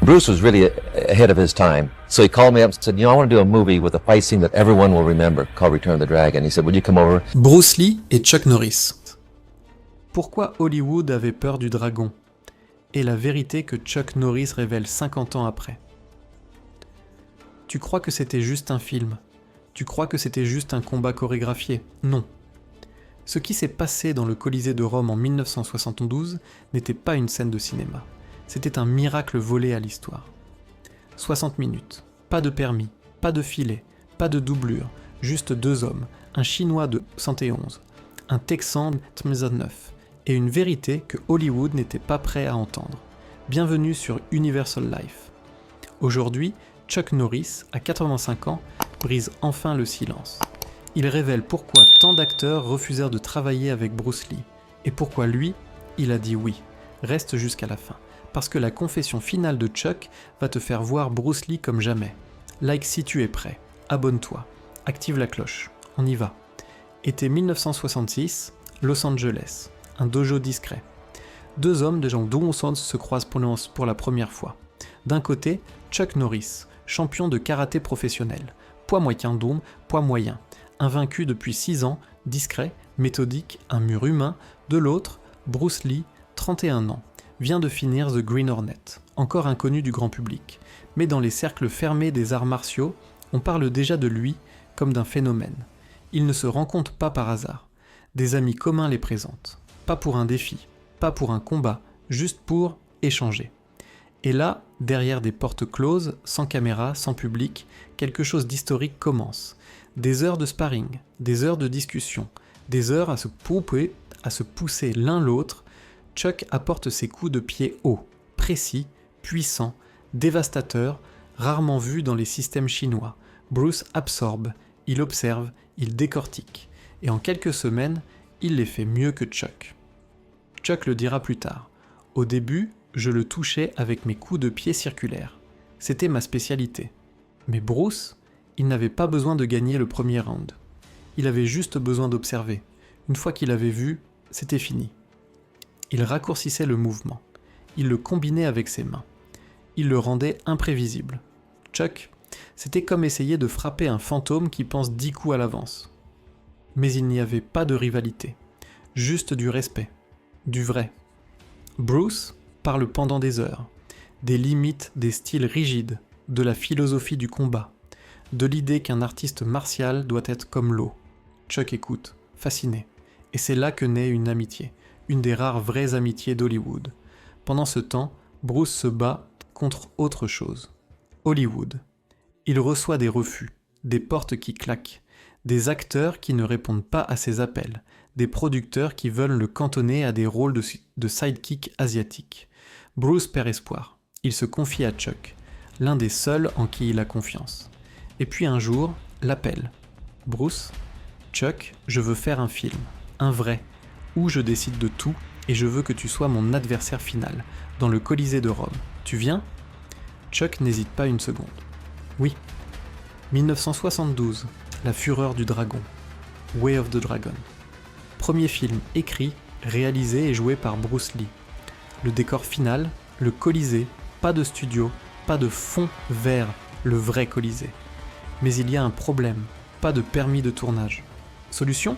Bruce was really ahead of his time. So he called me up and said, I want to do a movie with a fight scene that everyone will remember called Return of the Dragon. He said, would you come over? Bruce Lee et Chuck Norris. Pourquoi Hollywood avait peur du dragon? Et la vérité que Chuck Norris révèle 50 ans après. Tu crois que c'était juste un film? Tu crois que c'était juste un combat chorégraphié? Non. Ce qui s'est passé dans le Colisée de Rome en 1972 n'était pas une scène de cinéma. C'était un miracle volé à l'histoire. 60 minutes, pas de permis, pas de filet, pas de doublure, juste deux hommes, un Chinois de 71, un Texan de 2009, et une vérité que Hollywood n'était pas prêt à entendre. Bienvenue sur Universal Life. Aujourd'hui, Chuck Norris, à 85 ans, brise enfin le silence. Il révèle pourquoi tant d'acteurs refusèrent de travailler avec Bruce Lee, et pourquoi lui, il a dit oui. Reste jusqu'à la fin, parce que la confession finale de Chuck va te faire voir Bruce Lee comme jamais. Like si tu es prêt, abonne-toi, active la cloche, on y va. Été 1966, Los Angeles, un dojo discret. Deux hommes de genre Dawson se croisent pour la première fois. D'un côté, Chuck Norris, champion de karaté professionnel, poids moyen d'ombre, poids moyen, invaincu depuis 6 ans, discret, méthodique, un mur humain. De l'autre, Bruce Lee, 31 ans, vient de finir The Green Hornet, encore inconnu du grand public, mais dans les cercles fermés des arts martiaux, on parle déjà de lui comme d'un phénomène. Ils ne se rencontrent pas par hasard, des amis communs les présentent, pas pour un défi, pas pour un combat, juste pour échanger. Et là, derrière des portes closes, sans caméra, sans public, quelque chose d'historique commence. Des heures de sparring, des heures de discussion, des heures à se pousser l'un l'autre. Chuck apporte ses coups de pied hauts, précis, puissants, dévastateurs, rarement vus dans les systèmes chinois. Bruce absorbe, il observe, il décortique. Et en quelques semaines, il les fait mieux que Chuck. Chuck le dira plus tard. Au début, je le touchais avec mes coups de pied circulaires. C'était ma spécialité. Mais Bruce, il n'avait pas besoin de gagner le premier round. Il avait juste besoin d'observer. Une fois qu'il avait vu, c'était fini. Il raccourcissait le mouvement. Il le combinait avec ses mains. Il le rendait imprévisible. Chuck, c'était comme essayer de frapper un fantôme qui pense 10 coups à l'avance. Mais il n'y avait pas de rivalité. Juste du respect. Du vrai. Bruce parle pendant des heures. Des limites des styles rigides. De la philosophie du combat. De l'idée qu'un artiste martial doit être comme l'eau. Chuck écoute, fasciné. Et c'est là que naît une amitié. Une des rares vraies amitiés d'Hollywood. Pendant ce temps, Bruce se bat contre autre chose. Hollywood. Il reçoit des refus, des portes qui claquent, des acteurs qui ne répondent pas à ses appels, des producteurs qui veulent le cantonner à des rôles de sidekick asiatique. Bruce perd espoir. Il se confie à Chuck, l'un des seuls en qui il a confiance. Et puis un jour, l'appel. Bruce, Chuck, je veux faire un film, un vrai, où je décide de tout et je veux que tu sois mon adversaire final, dans le Colisée de Rome. Tu viens? Chuck n'hésite pas une seconde. Oui. 1972, La Fureur du Dragon. Way of the Dragon. Premier film écrit, réalisé et joué par Bruce Lee. Le décor final, le Colisée, pas de studio, pas de fond vert, le vrai Colisée. Mais il y a un problème, pas de permis de tournage. Solution?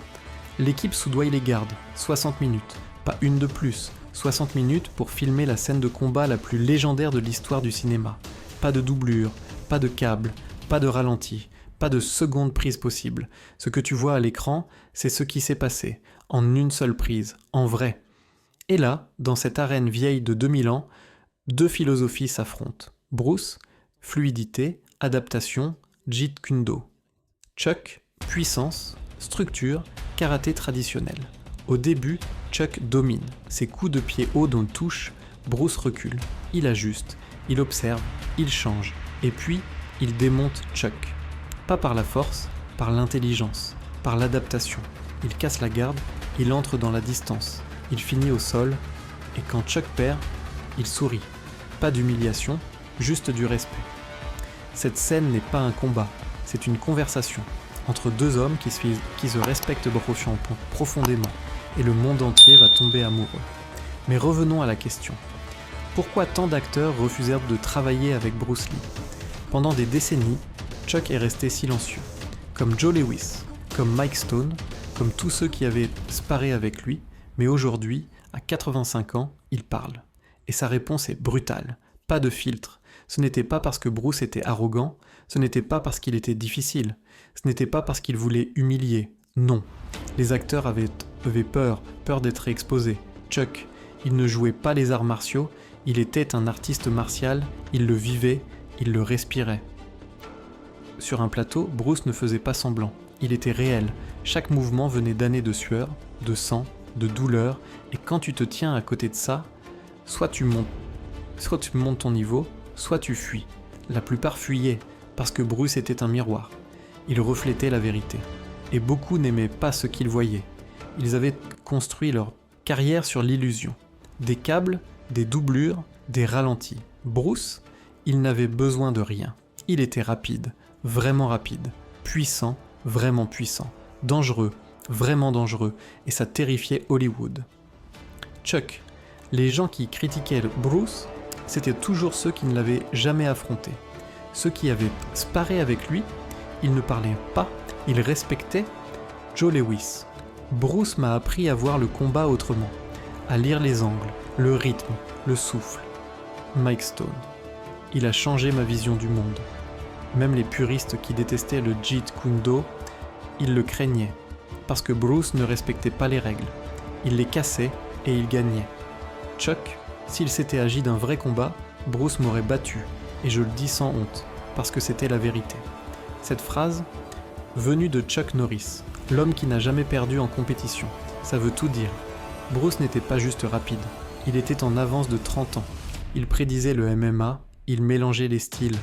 L'équipe soudoie les garde, 60 minutes, pas une de plus, 60 minutes pour filmer la scène de combat la plus légendaire de l'histoire du cinéma. Pas de doublure, pas de câble, pas de ralenti, pas de seconde prise possible. Ce que tu vois à l'écran, c'est ce qui s'est passé, en une seule prise, en vrai. Et là, dans cette arène vieille de 2000 ans, deux philosophies s'affrontent. Bruce, fluidité, adaptation, Jeet Kune Do. Chuck, puissance, structure, karaté traditionnel. Au début, Chuck domine. Ses coups de pied hauts dont touche, Bruce recule. Il ajuste, il observe, il change. Et puis, il démonte Chuck. Pas par la force, par l'intelligence, par l'adaptation. Il casse la garde, il entre dans la distance. Il finit au sol, et quand Chuck perd, il sourit. Pas d'humiliation, juste du respect. Cette scène n'est pas un combat, c'est une conversation entre deux hommes qui se respectent profondément, et le monde entier va tomber amoureux. Mais revenons à la question. Pourquoi tant d'acteurs refusèrent de travailler avec Bruce Lee? Pendant des décennies, Chuck est resté silencieux, comme Joe Lewis, comme Mike Stone, comme tous ceux qui avaient sparé avec lui, mais aujourd'hui, à 85 ans, il parle. Et sa réponse est brutale, pas de filtre. Ce n'était pas parce que Bruce était arrogant, ce n'était pas parce qu'il était difficile, ce n'était pas parce qu'il voulait humilier, non. Les acteurs avaient peur d'être exposés. Chuck, il ne jouait pas les arts martiaux, il était un artiste martial, il le vivait, il le respirait. Sur un plateau, Bruce ne faisait pas semblant, il était réel, chaque mouvement venait d'années de sueur, de sang, de douleur, et quand tu te tiens à côté de ça, soit tu montes ton niveau, soit tu fuis. La plupart fuyaient, parce que Bruce était un miroir. Il reflétait la vérité. Et beaucoup n'aimaient pas ce qu'ils voyaient. Ils avaient construit leur carrière sur l'illusion. Des câbles, des doublures, des ralentis. Bruce, il n'avait besoin de rien. Il était rapide, vraiment rapide, puissant, vraiment puissant, dangereux, vraiment dangereux, et ça terrifiait Hollywood. Chuck, les gens qui critiquaient Bruce, c'étaient toujours ceux qui ne l'avaient jamais affronté. Ceux qui avaient sparé avec lui, ils ne parlaient pas, ils respectaient Joe Lewis. Bruce m'a appris à voir le combat autrement, à lire les angles, le rythme, le souffle. Mike Stone. Il a changé ma vision du monde. Même les puristes qui détestaient le Jeet Kune Do, ils le craignaient, parce que Bruce ne respectait pas les règles. Il les cassait et il gagnait. Chuck, s'il s'était agi d'un vrai combat, Bruce m'aurait battu, et je le dis sans honte, parce que c'était la vérité. Cette phrase, venue de Chuck Norris, l'homme qui n'a jamais perdu en compétition, ça veut tout dire. Bruce n'était pas juste rapide, il était en avance de 30 ans. Il prédisait le MMA, il mélangeait les styles.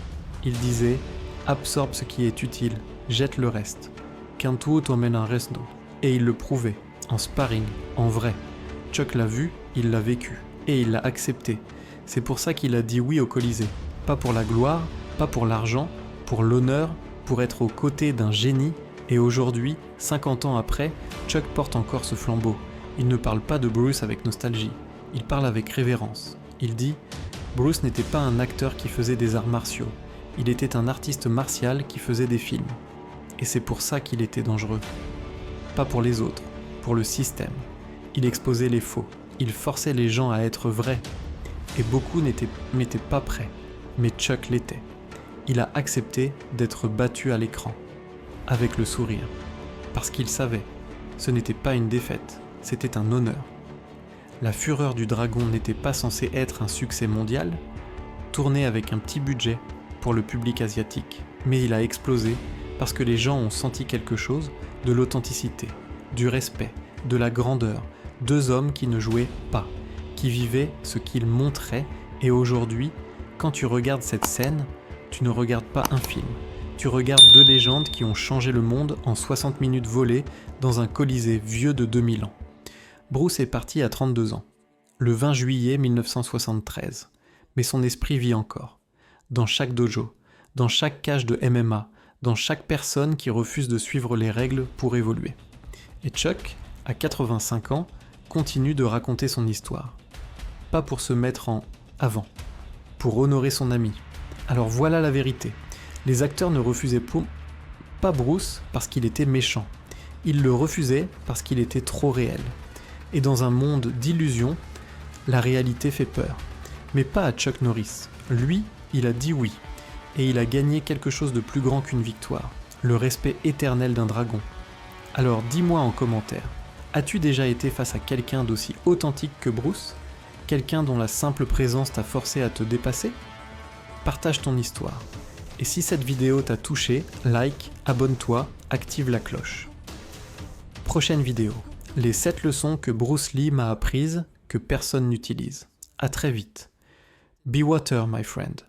Il disait « absorbe ce qui est utile, jette le reste. Qu'un tout t'emmène un resto ». Et il le prouvait, en sparring, en vrai. Chuck l'a vu, il l'a vécu, et il l'a accepté. C'est pour ça qu'il a dit oui au Colisée. Pas pour la gloire, pas pour l'argent, pour l'honneur, pour être aux côtés d'un génie. Et aujourd'hui, 50 ans après, Chuck porte encore ce flambeau. Il ne parle pas de Bruce avec nostalgie, il parle avec révérence. Il dit « Bruce n'était pas un acteur qui faisait des arts martiaux, il était un artiste martial qui faisait des films. Et c'est pour ça qu'il était dangereux. Pas pour les autres, pour le système. Il exposait les faux, il forçait les gens à être vrais. Et beaucoup n'étaient pas prêts, mais Chuck l'était. Il a accepté d'être battu à l'écran, avec le sourire, parce qu'il savait, ce n'était pas une défaite, c'était un honneur. La Fureur du Dragon n'était pas censée être un succès mondial, tourné avec un petit budget pour le public asiatique, mais il a explosé parce que les gens ont senti quelque chose, de l'authenticité, du respect, de la grandeur, deux hommes qui ne jouaient pas, qui vivaient ce qu'ils montraient, et aujourd'hui, quand tu regardes cette scène, tu ne regardes pas un film, tu regardes deux légendes qui ont changé le monde en 60 minutes volées dans un Colisée vieux de 2000 ans. Bruce est parti à 32 ans, le 20 juillet 1973, mais son esprit vit encore, dans chaque dojo, dans chaque cage de MMA, dans chaque personne qui refuse de suivre les règles pour évoluer. Et Chuck, à 85 ans, continue de raconter son histoire. Pas pour se mettre en avant, pour honorer son ami. Alors voilà la vérité. Les acteurs ne refusaient pas Bruce parce qu'il était méchant. Ils le refusaient parce qu'il était trop réel. Et dans un monde d'illusions, la réalité fait peur. Mais pas à Chuck Norris. Lui, il a dit oui. Et il a gagné quelque chose de plus grand qu'une victoire. Le respect éternel d'un dragon. Alors dis-moi en commentaire, as-tu déjà été face à quelqu'un d'aussi authentique que Bruce ? Quelqu'un dont la simple présence t'a forcé à te dépasser ? Partage ton histoire. Et si cette vidéo t'a touché, like, abonne-toi, active la cloche. Prochaine vidéo. Les 7 leçons que Bruce Lee m'a apprises que personne n'utilise. À très vite. Be water, my friend.